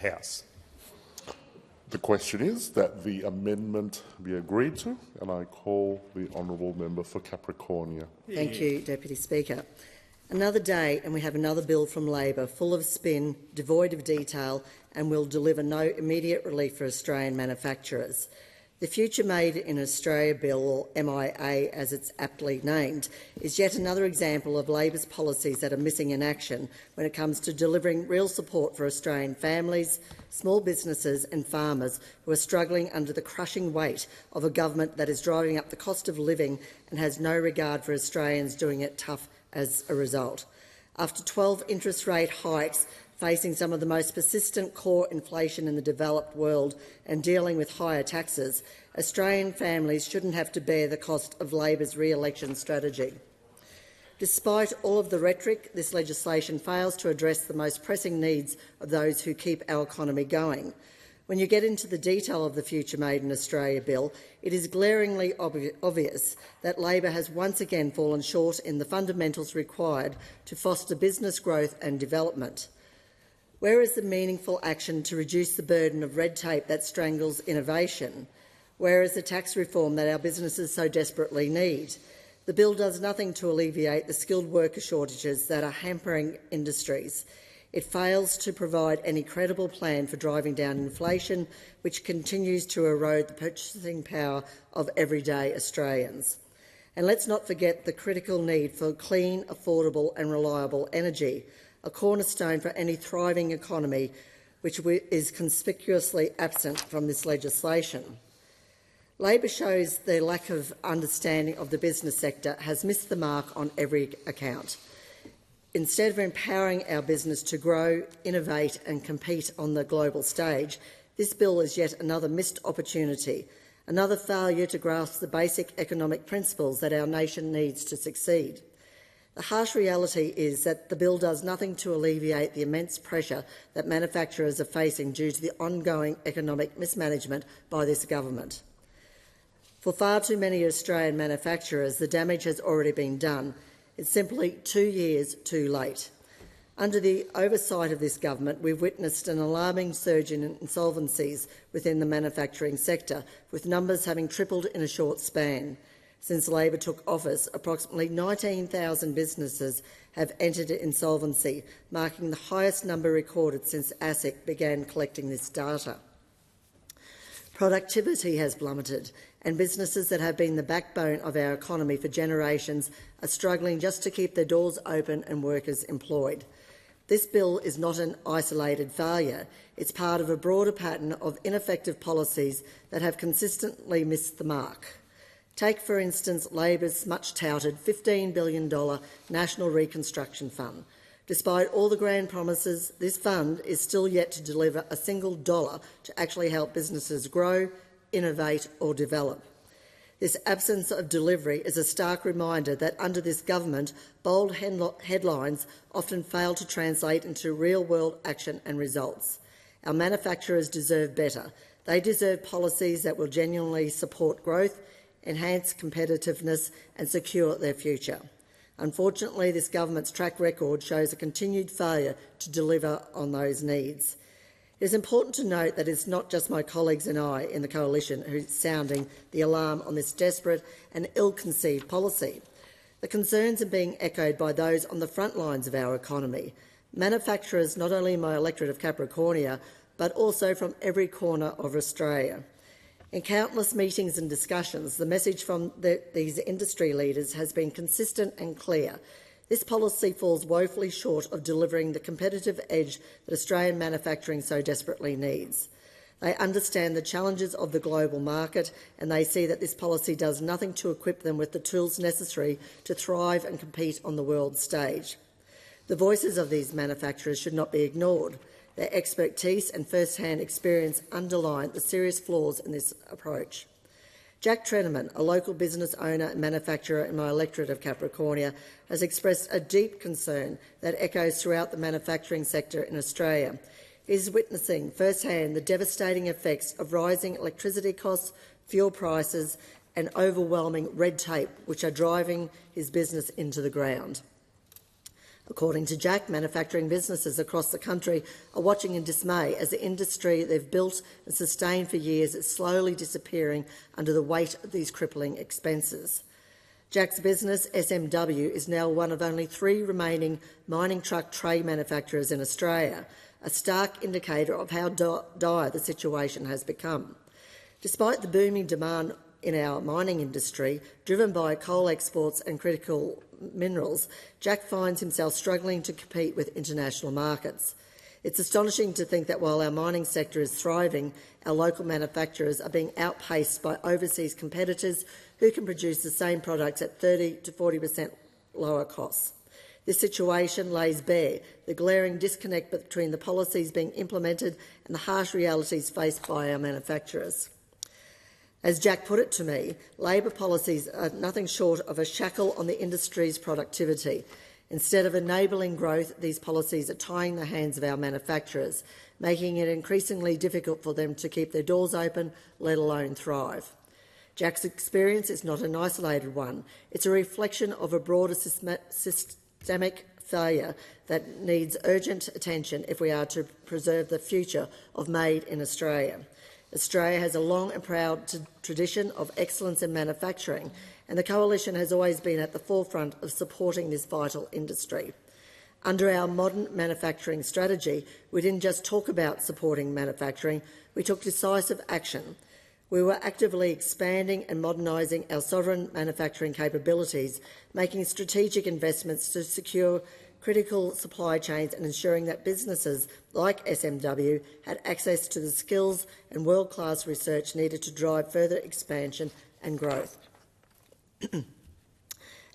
House. The question is that the amendment be agreed to, and I call the honourable member for Capricornia. Thank you, Deputy Speaker. Another day and we have another bill from Labor full of spin, devoid of detail, and will deliver no immediate relief for Australian manufacturers. The Future Made in Australia Bill, or MIA as it's aptly named, is yet another example of Labor's policies that are missing in action when it comes to delivering real support for Australian families, small businesses and farmers who are struggling under the crushing weight of a government that is driving up the cost of living and has no regard for Australians doing it tough as a result. After 12 interest rate hikes, facing some of the most persistent core inflation in the developed world and dealing with higher taxes, Australian families shouldn't have to bear the cost of Labor's re-election strategy. Despite all of the rhetoric, this legislation fails to address the most pressing needs of those who keep our economy going. When you get into the detail of the Future Made in Australia bill, it is glaringly obvious that Labor has once again fallen short in the fundamentals required to foster business growth and development. Where is the meaningful action to reduce the burden of red tape that strangles innovation? Where is the tax reform that our businesses so desperately need? The bill does nothing to alleviate the skilled worker shortages that are hampering industries. It fails to provide any credible plan for driving down inflation, which continues to erode the purchasing power of everyday Australians. And let's not forget the critical need for clean, affordable and reliable energy, a cornerstone for any thriving economy, which is conspicuously absent from this legislation. Labor shows their lack of understanding of the business sector has missed the mark on every account. Instead of empowering our business to grow, innovate and compete on the global stage, this bill is yet another missed opportunity, another failure to grasp the basic economic principles that our nation needs to succeed. The harsh reality is that the bill does nothing to alleviate the immense pressure that manufacturers are facing due to the ongoing economic mismanagement by this government. For far too many Australian manufacturers, the damage has already been done. It's simply 2 years too late. Under the oversight of this government, we've witnessed an alarming surge in insolvencies within the manufacturing sector, with numbers having tripled in a short span. Since Labor took office, approximately 19,000 businesses have entered insolvency, marking the highest number recorded since ASIC began collecting this data. Productivity has plummeted, and businesses that have been the backbone of our economy for generations are struggling just to keep their doors open and workers employed. This bill is not an isolated failure. It's part of a broader pattern of ineffective policies that have consistently missed the mark. Take, for instance, Labor's much-touted $15 billion National Reconstruction Fund. Despite all the grand promises, this fund is still yet to deliver a single dollar to actually help businesses grow, innovate or develop. This absence of delivery is a stark reminder that under this government, bold headlines often fail to translate into real-world action and results. Our manufacturers deserve better. They deserve policies that will genuinely support growth, enhance competitiveness and secure their future. Unfortunately, this government's track record shows a continued failure to deliver on those needs. It is important to note that it's not just my colleagues and I in the coalition who are sounding the alarm on this desperate and ill-conceived policy. The concerns are being echoed by those on the front lines of our economy, manufacturers not only in my electorate of Capricornia, but also from every corner of Australia. In countless meetings and discussions, the message from these industry leaders has been consistent and clear. This policy falls woefully short of delivering the competitive edge that Australian manufacturing so desperately needs. They understand the challenges of the global market and they see that this policy does nothing to equip them with the tools necessary to thrive and compete on the world stage. The voices of these manufacturers should not be ignored. Their expertise and first-hand experience underline the serious flaws in this approach. Jack Treneman, a local business owner and manufacturer in my electorate of Capricornia, has expressed a deep concern that echoes throughout the manufacturing sector in Australia. He is witnessing first-hand the devastating effects of rising electricity costs, fuel prices and overwhelming red tape, which are driving his business into the ground. According to Jack, manufacturing businesses across the country are watching in dismay as the industry they've built and sustained for years is slowly disappearing under the weight of these crippling expenses. Jack's business, SMW, is now one of only 3 remaining mining truck tray manufacturers in Australia, a stark indicator of how dire the situation has become. Despite the booming demand in our mining industry, driven by coal exports and critical minerals, Jack finds himself struggling to compete with international markets. It's astonishing to think that while our mining sector is thriving, our local manufacturers are being outpaced by overseas competitors who can produce the same products at 30 to 40% lower costs. This situation lays bare the glaring disconnect between the policies being implemented and the harsh realities faced by our manufacturers. As Jack put it to me, Labor policies are nothing short of a shackle on the industry's productivity. Instead of enabling growth, these policies are tying the hands of our manufacturers, making it increasingly difficult for them to keep their doors open, let alone thrive. Jack's experience is not an isolated one. It's a reflection of a broader systemic failure that needs urgent attention if we are to preserve the future of Made in Australia. Australia has a long and proud tradition of excellence in manufacturing, and the Coalition has always been at the forefront of supporting this vital industry. Under our modern manufacturing strategy, we didn't just talk about supporting manufacturing, we took decisive action. We were actively expanding and modernising our sovereign manufacturing capabilities, making strategic investments to secure critical supply chains and ensuring that businesses like SMW had access to the skills and world-class research needed to drive further expansion and growth.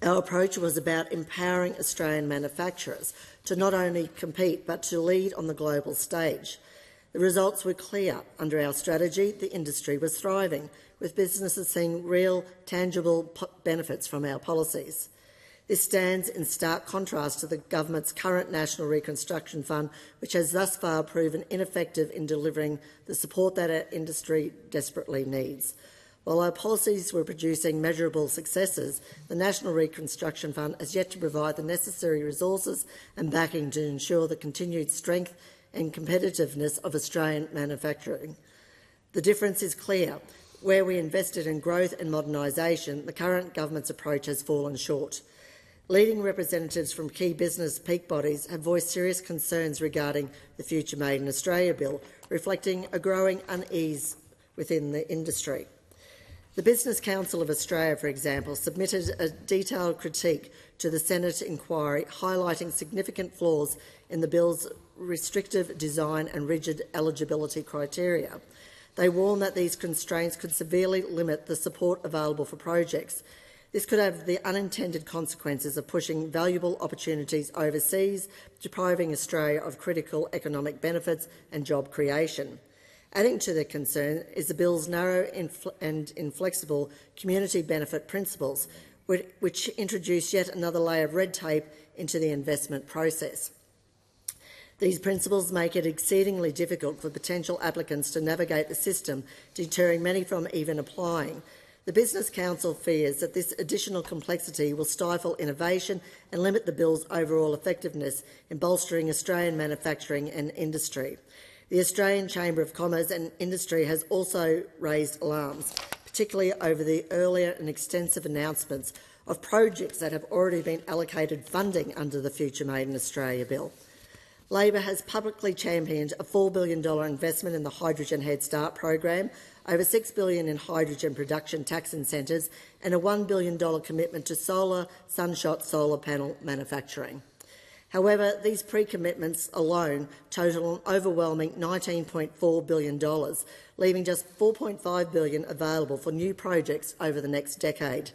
Our approach was about empowering Australian manufacturers to not only compete but to lead on the global stage. The results were clear. Under our strategy, the industry was thriving, with businesses seeing real, tangible benefits from our policies. This stands in stark contrast to the government's current National Reconstruction Fund, which has thus far proven ineffective in delivering the support that our industry desperately needs. While our policies were producing measurable successes, the National Reconstruction Fund has yet to provide the necessary resources and backing to ensure the continued strength and competitiveness of Australian manufacturing. The difference is clear. Where we invested in growth and modernisation, the current government's approach has fallen short. Leading representatives from key business peak bodies have voiced serious concerns regarding the Future Made in Australia bill, reflecting a growing unease within the industry. The Business Council of Australia, for example, submitted a detailed critique to the Senate inquiry highlighting significant flaws in the bill's restrictive design and rigid eligibility criteria. They warn that these constraints could severely limit the support available for projects. This could have the unintended consequences of pushing valuable opportunities overseas, depriving Australia of critical economic benefits and job creation. Adding to the concern is the bill's narrow and inflexible community benefit principles, which introduce yet another layer of red tape into the investment process. These principles make it exceedingly difficult for potential applicants to navigate the system, deterring many from even applying. The Business Council fears that this additional complexity will stifle innovation and limit the bill's overall effectiveness in bolstering Australian manufacturing and industry. The Australian Chamber of Commerce and Industry has also raised alarms, particularly over the earlier and extensive announcements of projects that have already been allocated funding under the Future Made in Australia bill. Labor has publicly championed a $4 billion investment in the Hydrogen Head Start program, over $6 billion in hydrogen production tax incentives and a $1 billion commitment to solar sunshot solar panel manufacturing. However, these pre-commitments alone total an overwhelming $19.4 billion, leaving just $4.5 billion available for new projects over the next decade.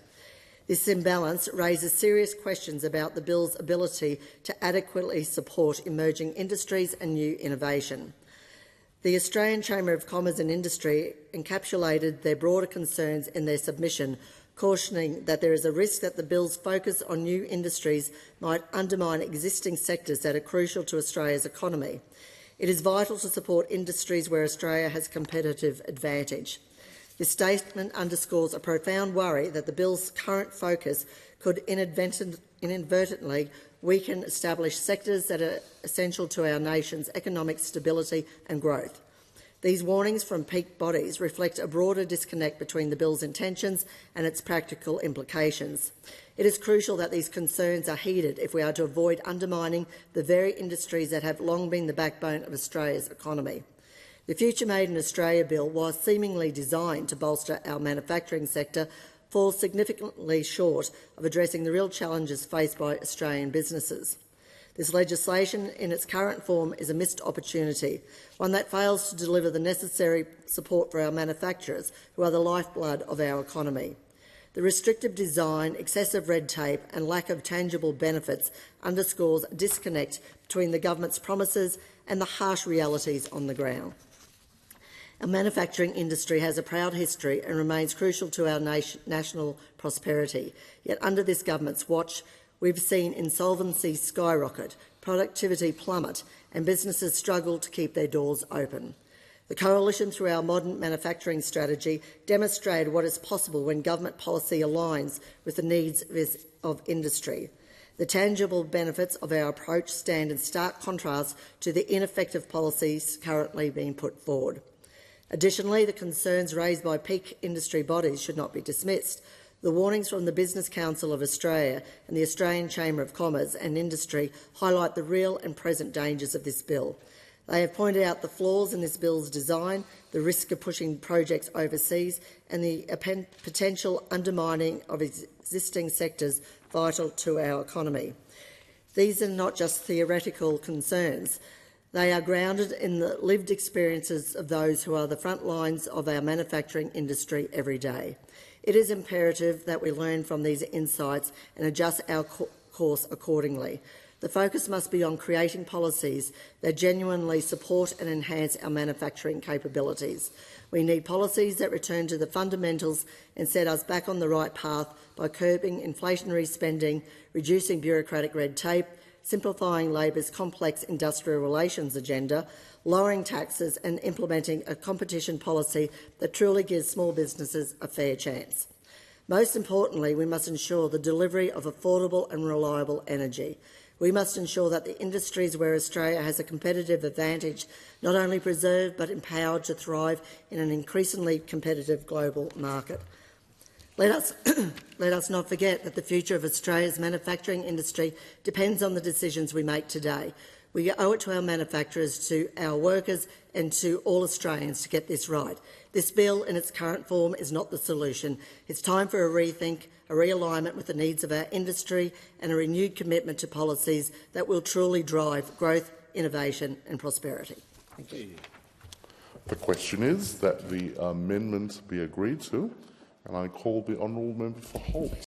This imbalance raises serious questions about the bill's ability to adequately support emerging industries and new innovation. The Australian Chamber of Commerce and Industry encapsulated their broader concerns in their submission, cautioning that there is a risk that the bill's focus on new industries might undermine existing sectors that are crucial to Australia's economy. It is vital to support industries where Australia has competitive advantage. This statement underscores a profound worry that the bill's current focus could inadvertently weaken established sectors that are essential to our nation's economic stability and growth. These warnings from peak bodies reflect a broader disconnect between the bill's intentions and its practical implications. It is crucial that these concerns are heeded if we are to avoid undermining the very industries that have long been the backbone of Australia's economy. The Future Made in Australia bill, while seemingly designed to bolster our manufacturing sector, falls significantly short of addressing the real challenges faced by Australian businesses. This legislation in its current form is a missed opportunity, one that fails to deliver the necessary support for our manufacturers, who are the lifeblood of our economy. The restrictive design, excessive red tape and lack of tangible benefits underscores a disconnect between the government's promises and the harsh realities on the ground. Our manufacturing industry has a proud history and remains crucial to our national prosperity. Yet under this government's watch, we've seen insolvency skyrocket, productivity plummet and businesses struggle to keep their doors open. The Coalition, through our modern manufacturing strategy, demonstrated what is possible when government policy aligns with the needs of industry. The tangible benefits of our approach stand in stark contrast to the ineffective policies currently being put forward. Additionally, the concerns raised by peak industry bodies should not be dismissed. The warnings from the Business Council of Australia and the Australian Chamber of Commerce and Industry highlight the real and present dangers of this bill. They have pointed out the flaws in this bill's design, the risk of pushing projects overseas and the potential undermining of existing sectors vital to our economy. These are not just theoretical concerns. They are grounded in the lived experiences of those who are the front lines of our manufacturing industry every day. It is imperative that we learn from these insights and adjust our course accordingly. The focus must be on creating policies that genuinely support and enhance our manufacturing capabilities. We need policies that return to the fundamentals and set us back on the right path by curbing inflationary spending, reducing bureaucratic red tape, simplifying Labor's complex industrial relations agenda, lowering taxes and implementing a competition policy that truly gives small businesses a fair chance. Most importantly, we must ensure the delivery of affordable and reliable energy. We must ensure that the industries where Australia has a competitive advantage not only preserved but empowered to thrive in an increasingly competitive global market. Let us not forget that the future of Australia's manufacturing industry depends on the decisions we make today. We owe it to our manufacturers, to our workers and to all Australians to get this right. This bill in its current form is not the solution. It's time for a rethink, a realignment with the needs of our industry and a renewed commitment to policies that will truly drive growth, innovation and prosperity. Thank you. The question is that the amendment be agreed to, and I call the honourable member for Holt.